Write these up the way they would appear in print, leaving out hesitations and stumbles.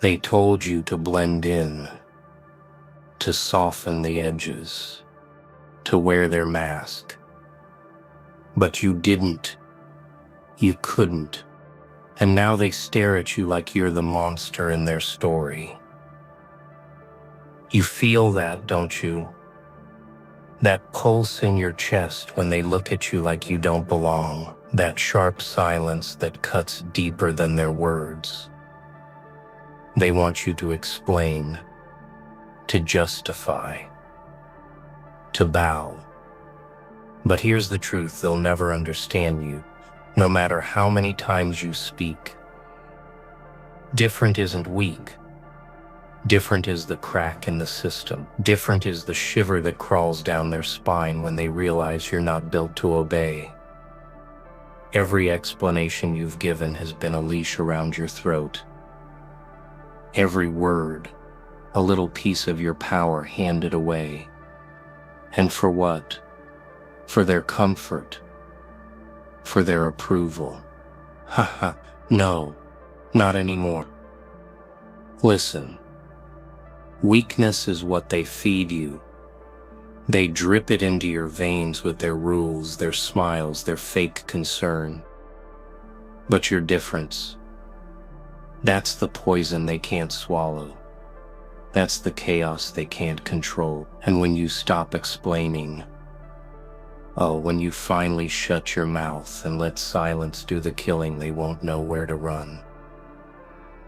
They told you to blend in, to soften the edges, to wear their mask. But you didn't. You couldn't. And now they stare at you like you're the monster in their story. You feel that, don't you? That pulse in your chest when they look at you like you don't belong. That sharp silence that cuts deeper than their words. They want you to explain, to justify, to bow. But here's the truth, they'll never understand you, no matter how many times you speak. Different isn't weak. Different is the crack in the system. Different is the shiver that crawls down their spine when they realize you're not built to obey. Every explanation you've given has been a leash around your throat. Every word, a little piece of your power handed away. And for what? For their comfort. For their approval. Haha, no, not anymore. Listen. Weakness is what they feed you. They drip it into your veins with their rules, their smiles, their fake concern. But your difference, that's the poison they can't swallow. That's the chaos they can't control. And when you stop explaining, when you finally shut your mouth and let silence do the killing, they won't know where to run.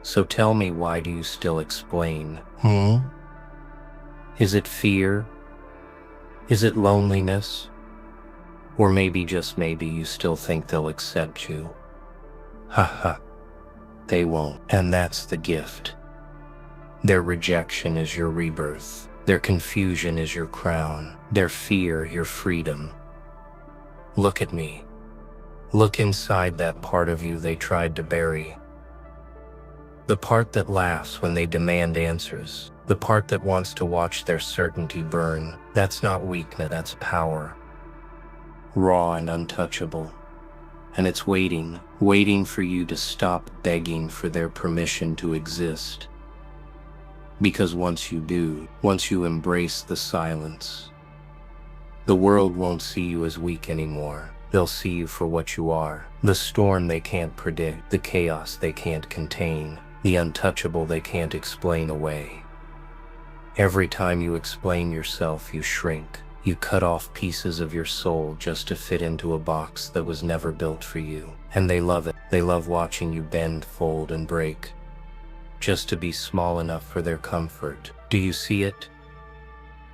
So tell me, why do you still explain? Is it fear? Is it loneliness? Or maybe, just maybe, you still think they'll accept you? Haha, they won't. And that's the gift. Their rejection is your rebirth. Their confusion is your crown. Their fear, your freedom. Look at me. Look inside that part of you they tried to bury. The part that laughs when they demand answers. The part that wants to watch their certainty burn. That's not weakness, that's power. Raw and untouchable. And it's waiting for you to stop begging for their permission to exist. Because once you do, once you embrace the silence, the world won't see you as weak anymore. They'll see you for what you are. The storm they can't predict, the chaos they can't contain, the untouchable they can't explain away. Every time you explain yourself, you shrink. You cut off pieces of your soul just to fit into a box that was never built for you. And they love it. They love watching you bend, fold, and break, just to be small enough for their comfort. Do you see it?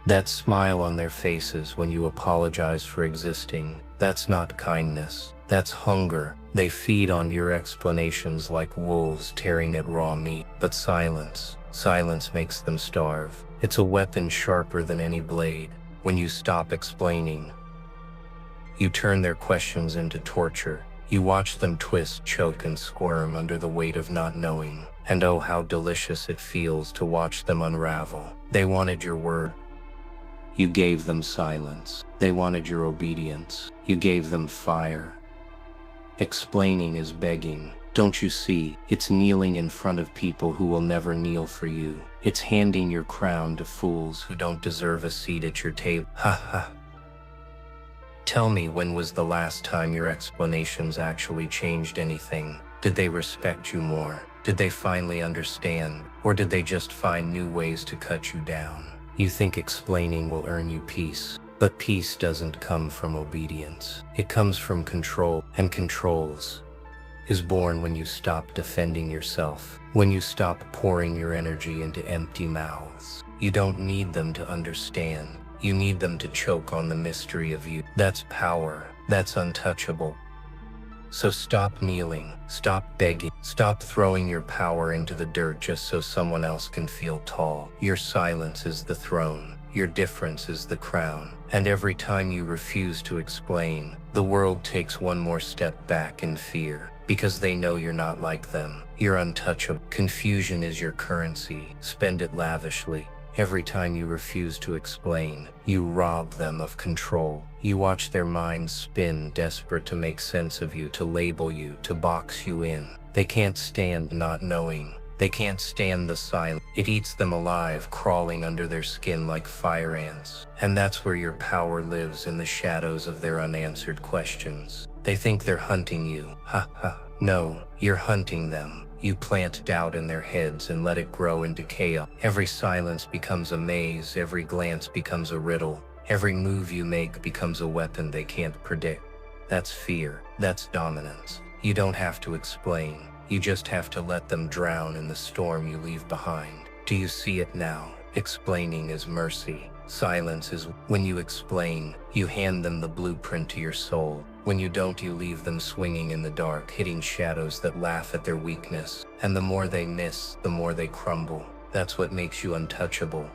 That smile on their faces when you apologize for existing, that's not kindness, that's hunger. They feed on your explanations like wolves tearing at raw meat. But silence makes them starve. It's a weapon sharper than any blade. When you stop explaining, you turn their questions into torture. You watch them twist, choke, and squirm under the weight of not knowing. And oh, how delicious it feels to watch them unravel. They wanted your word. You gave them silence. They wanted your obedience. You gave them fire. Explaining is begging. Don't you see? It's kneeling in front of people who will never kneel for you. It's handing your crown to fools who don't deserve a seat at your table. Ha. Tell me, when was the last time your explanations actually changed anything? Did they respect you more? Did they finally understand? Or did they just find new ways to cut you down? You think explaining will earn you peace, but peace doesn't come from obedience. It comes from control, and controls is born when you stop defending yourself, when you stop pouring your energy into empty mouths. You don't need them to understand. You need them to choke on the mystery of you. That's power. That's untouchable. So stop kneeling, stop begging, stop throwing your power into the dirt just so someone else can feel tall. Your silence is the throne. Your difference is the crown. And every time you refuse to explain, the world takes one more step back in fear, because they know you're not like them. You're untouchable. Confusion is your currency. Spend it lavishly. Every time you refuse to explain, you rob them of control. You watch their minds spin, desperate to make sense of you, to label you, to box you in. They can't stand not knowing. They can't stand the silence. It eats them alive, crawling under their skin like fire ants. And that's where your power lives, in the shadows of their unanswered questions. They think they're hunting you. Ha ha. No, you're hunting them. You plant doubt in their heads and let it grow into chaos. Every silence becomes a maze, every glance becomes a riddle, every move you make becomes a weapon they can't predict. That's fear. That's dominance. You don't have to explain. You just have to let them drown in the storm you leave behind. Do you see it now? Explaining is mercy. Silence is when you explain, you hand them the blueprint to your soul. When you don't, you leave them swinging in the dark, hitting shadows that laugh at their weakness. And the more they miss, the more they crumble. That's what makes you untouchable.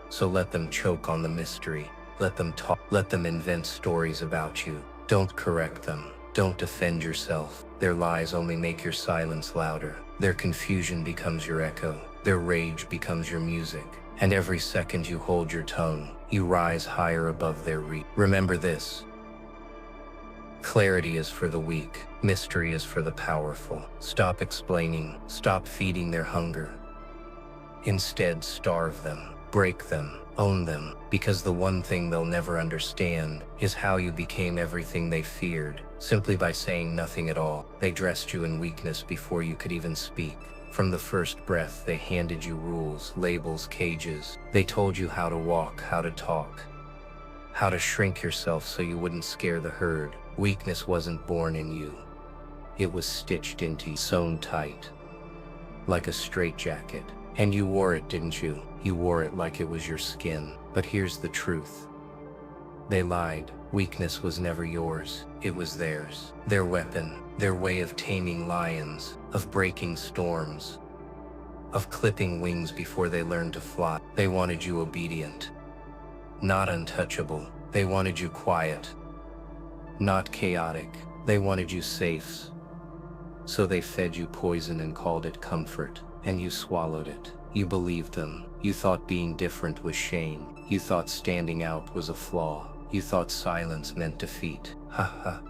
So let them choke on the mystery. Let them talk. Let them invent stories about you. Don't correct them. Don't defend yourself. Their lies only make your silence louder. Their confusion becomes your echo. Their rage becomes your music. And every second you hold your tongue, you rise higher above their reach. Remember this. Clarity is for the weak. Mystery is for the powerful. Stop explaining. Stop feeding their hunger. Instead, starve them. Break them. Own them. Because the one thing they'll never understand is how you became everything they feared, simply by saying nothing at all. They dressed you in weakness before you could even speak. From the first breath, they handed you rules, labels, cages. They told you how to walk, how to talk, how to shrink yourself so you wouldn't scare the herd. Weakness wasn't born in you. It was stitched into you, sewn tight, like a straitjacket. And you wore it, didn't you? You wore it like it was your skin. But here's the truth. They lied. Weakness was never yours. It was theirs. Their weapon. Their way of taming lions, of breaking storms, of clipping wings before they learned to fly. They wanted you obedient, not untouchable. They wanted you quiet, not chaotic. They wanted you safe. So they fed you poison and called it comfort, and you swallowed it. You believed them. You thought being different was shame. You thought standing out was a flaw. You thought silence meant defeat. Ha ha.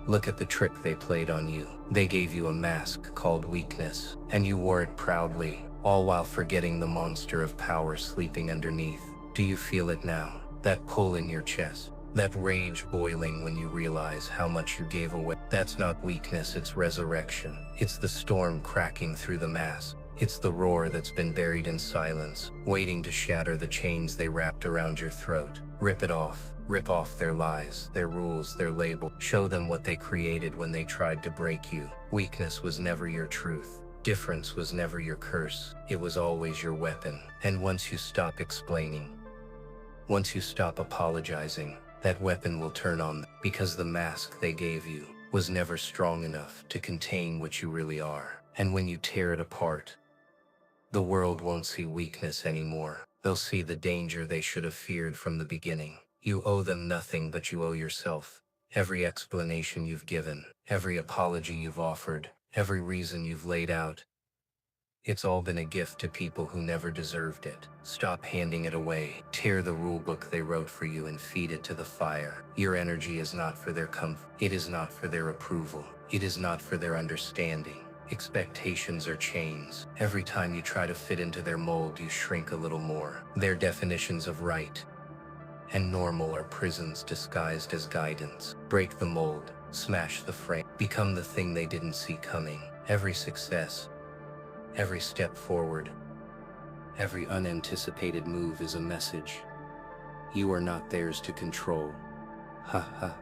Look at the trick they played on you. They gave you a mask called weakness, and you wore it proudly, all while forgetting the monster of power sleeping underneath. Do you feel it now? That pull in your chest? That rage boiling when you realize how much you gave away? That's not weakness, it's resurrection. It's the storm cracking through the mask. It's the roar that's been buried in silence, waiting to shatter the chains they wrapped around your throat. Rip it off. Rip off their lies, their rules, their label. Show them what they created when they tried to break you. Weakness was never your truth. Difference was never your curse. It was always your weapon. And once you stop explaining, once you stop apologizing, that weapon will turn on them. Because the mask they gave you was never strong enough to contain what you really are. And when you tear it apart, the world won't see weakness anymore. They'll see the danger they should have feared from the beginning. You owe them nothing, but you owe yourself. Every explanation you've given, every apology you've offered, every reason you've laid out, it's all been a gift to people who never deserved it. Stop handing it away. Tear the rulebook they wrote for you and feed it to the fire. Your energy is not for their comfort. It is not for their approval. It is not for their understanding. Expectations are chains. Every time you try to fit into their mold, you shrink a little more. Their definitions of right and normal are prisons disguised as guidance. Break the mold, smash the frame, become the thing they didn't see coming. Every success, every step forward, every unanticipated move is a message. You are not theirs to control. Ha ha.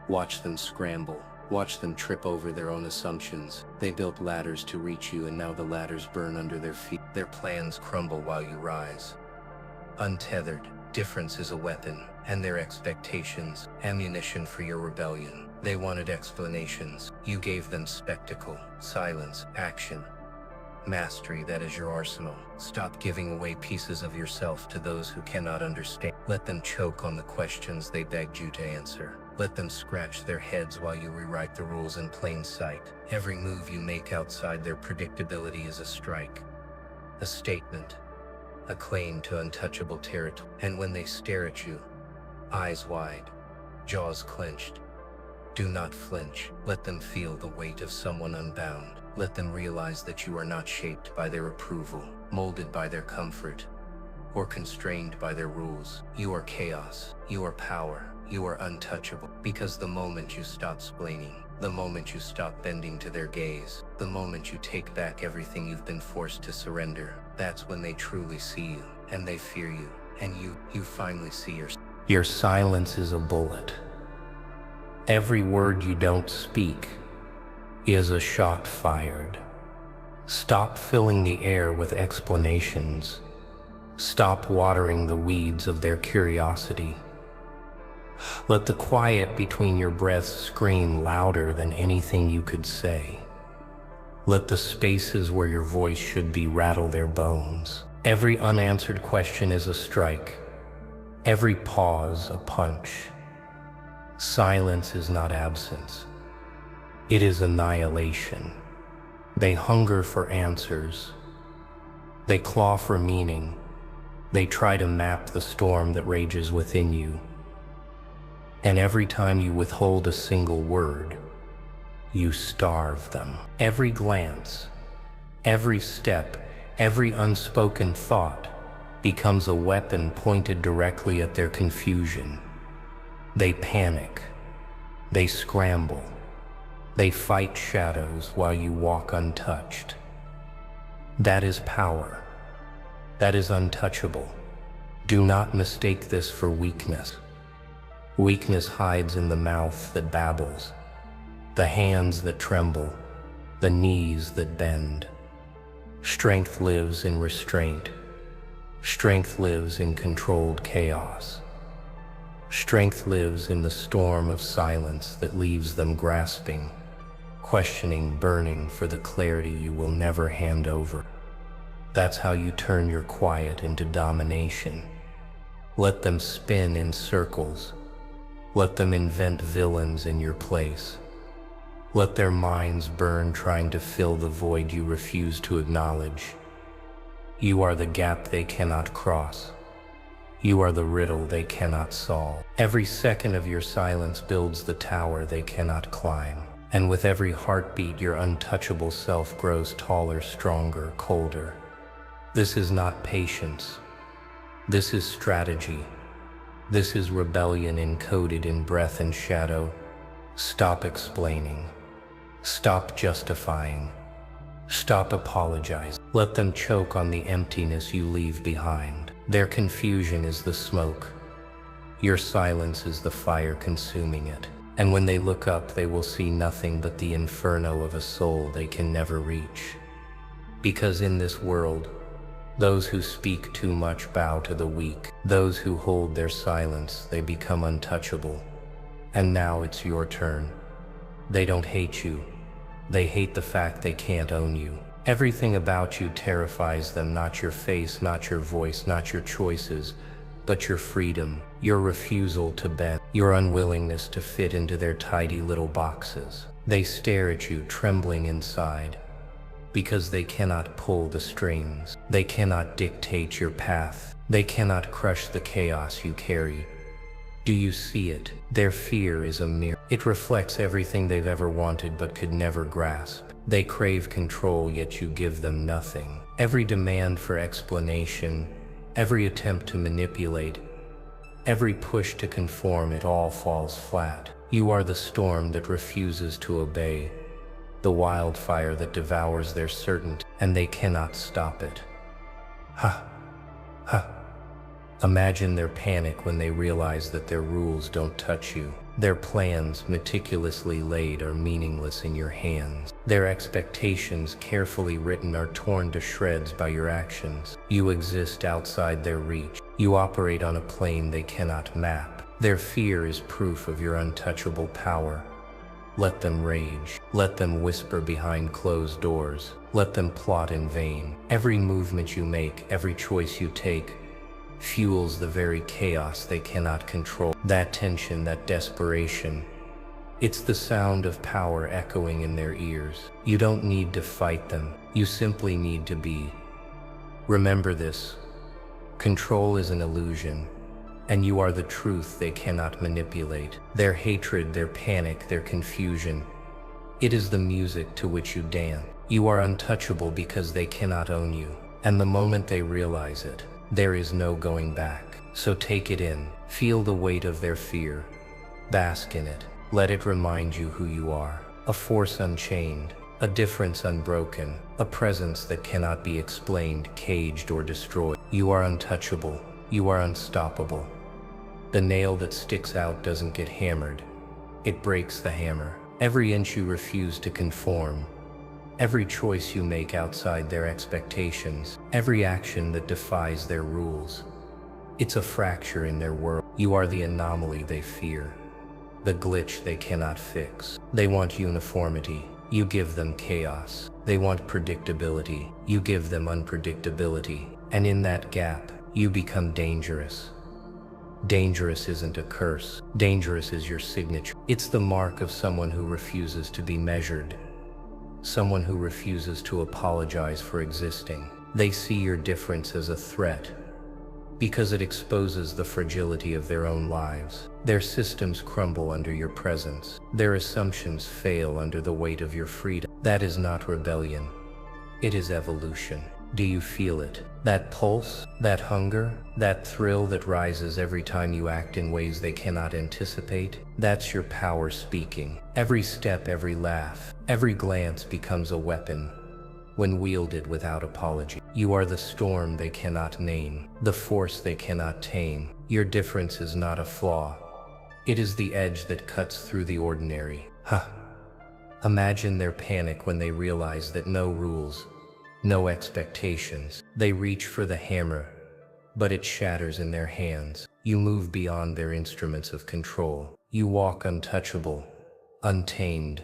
Watch them scramble. Watch them trip over their own assumptions. They built ladders to reach you, and now the ladders burn under their feet. Their plans crumble while you rise. Untethered. Difference is a weapon, and their expectations, ammunition for your rebellion. They wanted explanations. You gave them spectacle, silence, action. Mastery, that is your arsenal. Stop giving away pieces of yourself to those who cannot understand. Let them choke on the questions they begged you to answer. Let them scratch their heads while you rewrite the rules in plain sight. Every move you make outside their predictability is a strike, a statement, a claim to untouchable territory. And when they stare at you, eyes wide, jaws clenched, do not flinch. Let them feel the weight of someone unbound. Let them realize that you are not shaped by their approval, molded by their comfort, or constrained by their rules. You are chaos, you are power, you are untouchable. Because the moment you stop splaining, the moment you stop bending to their gaze, the moment you take back everything you've been forced to surrender, that's when they truly see you, and they fear you, and you finally see yourself. Your silence is a bullet. Every word you don't speak is a shot fired. Stop filling the air with explanations. Stop watering the weeds of their curiosity. Let the quiet between your breaths scream louder than anything you could say. Let the spaces where your voice should be rattle their bones. Every unanswered question is a strike. Every pause a punch. Silence is not absence. It is annihilation. They hunger for answers. They claw for meaning. They try to map the storm that rages within you. And every time you withhold a single word, you starve them. Every glance, every step, every unspoken thought becomes a weapon pointed directly at their confusion. They panic. They scramble. They fight shadows while you walk untouched. That is power. That is untouchable. Do not mistake this for weakness. Weakness hides in the mouth that babbles, the hands that tremble, the knees that bend. Strength lives in restraint. Strength lives in controlled chaos. Strength lives in the storm of silence that leaves them grasping, questioning, burning for the clarity you will never hand over. That's how you turn your quiet into domination. Let them spin in circles. Let them invent villains in your place. Let their minds burn trying to fill the void you refuse to acknowledge. You are the gap they cannot cross. You are the riddle they cannot solve. Every second of your silence builds the tower they cannot climb. And with every heartbeat, your untouchable self grows taller, stronger, colder. This is not patience. This is strategy. This is rebellion encoded in breath and shadow. Stop explaining. Stop justifying. Stop apologizing. Let them choke on the emptiness you leave behind. Their confusion is the smoke. Your silence is the fire consuming it. And when they look up, they will see nothing but the inferno of a soul they can never reach. Because in this world, those who speak too much bow to the weak. Those who hold their silence, they become untouchable. And now it's your turn. They don't hate you. They hate the fact they can't own you. Everything about you terrifies them, not your face, not your voice, not your choices, but your freedom, your refusal to bend, your unwillingness to fit into their tidy little boxes. They stare at you, trembling inside, because they cannot pull the strings. They cannot dictate your path. They cannot crush the chaos you carry. Do you see it? Their fear is a mirror. It reflects everything they've ever wanted but could never grasp. They crave control, yet you give them nothing. Every demand for explanation, every attempt to manipulate, every push to conform, it all falls flat. You are the storm that refuses to obey, the wildfire that devours their certainty, and they cannot stop it. Ha! Ha! Imagine their panic when they realize that their rules don't touch you. Their plans, meticulously laid, are meaningless in your hands. Their expectations, carefully written, are torn to shreds by your actions. You exist outside their reach. You operate on a plane they cannot map. Their fear is proof of your untouchable power. Let them rage. Let them whisper behind closed doors. Let them plot in vain. Every movement you make, every choice you take, fuels the very chaos they cannot control. That tension, that desperation, it's the sound of power echoing in their ears. You don't need to fight them. You simply need to be. Remember this. Control is an illusion, and you are the truth they cannot manipulate. Their hatred, their panic, their confusion, it is the music to which you dance. You are untouchable because they cannot own you. And the moment they realize it, there is no going back. So take it in. Feel the weight of their fear. Bask in it. Let it remind you who you are. A force unchained. A difference unbroken. A presence that cannot be explained, caged, or destroyed. You are untouchable. You are unstoppable. The nail that sticks out doesn't get hammered. It breaks the hammer. Every inch you refuse to conform. Every choice you make outside their expectations. Every action that defies their rules. It's a fracture in their world. You are the anomaly they fear. The glitch they cannot fix. They want uniformity. You give them chaos. They want predictability. You give them unpredictability. And in that gap, you become dangerous. Dangerous isn't a curse. Dangerous is your signature. It's the mark of someone who refuses to be measured. Someone who refuses to apologize for existing. They see your difference as a threat because it exposes the fragility of their own lives. Their systems crumble under your presence. Their assumptions fail under the weight of your freedom. That is not rebellion. It is evolution. Do you feel it? That pulse, that hunger, that thrill that rises every time you act in ways they cannot anticipate? That's your power speaking. Every step, every laugh, every glance becomes a weapon when wielded without apology. You are the storm they cannot name, the force they cannot tame. Your difference is not a flaw. It is the edge that cuts through the ordinary. Imagine their panic when they realize that no rules, no expectations. They reach for the hammer, but it shatters in their hands. You move beyond their instruments of control. You walk untouchable, untamed,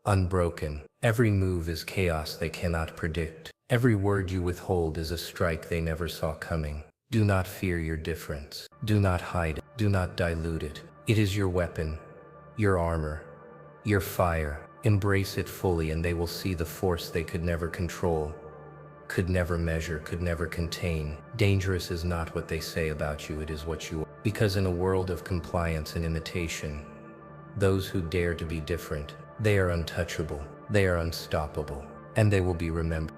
unbroken. Every move is chaos they cannot predict. Every word you withhold is a strike they never saw coming. Do not fear your difference. Do not hide it. Do not dilute it. It is your weapon, your armor, your fire. Embrace it fully and they will see the force they could never control, could never measure, could never contain. Dangerous is not what they say about you, it is what you are. Because in a world of compliance and imitation, those who dare to be different, they are untouchable, they are unstoppable, and they will be remembered.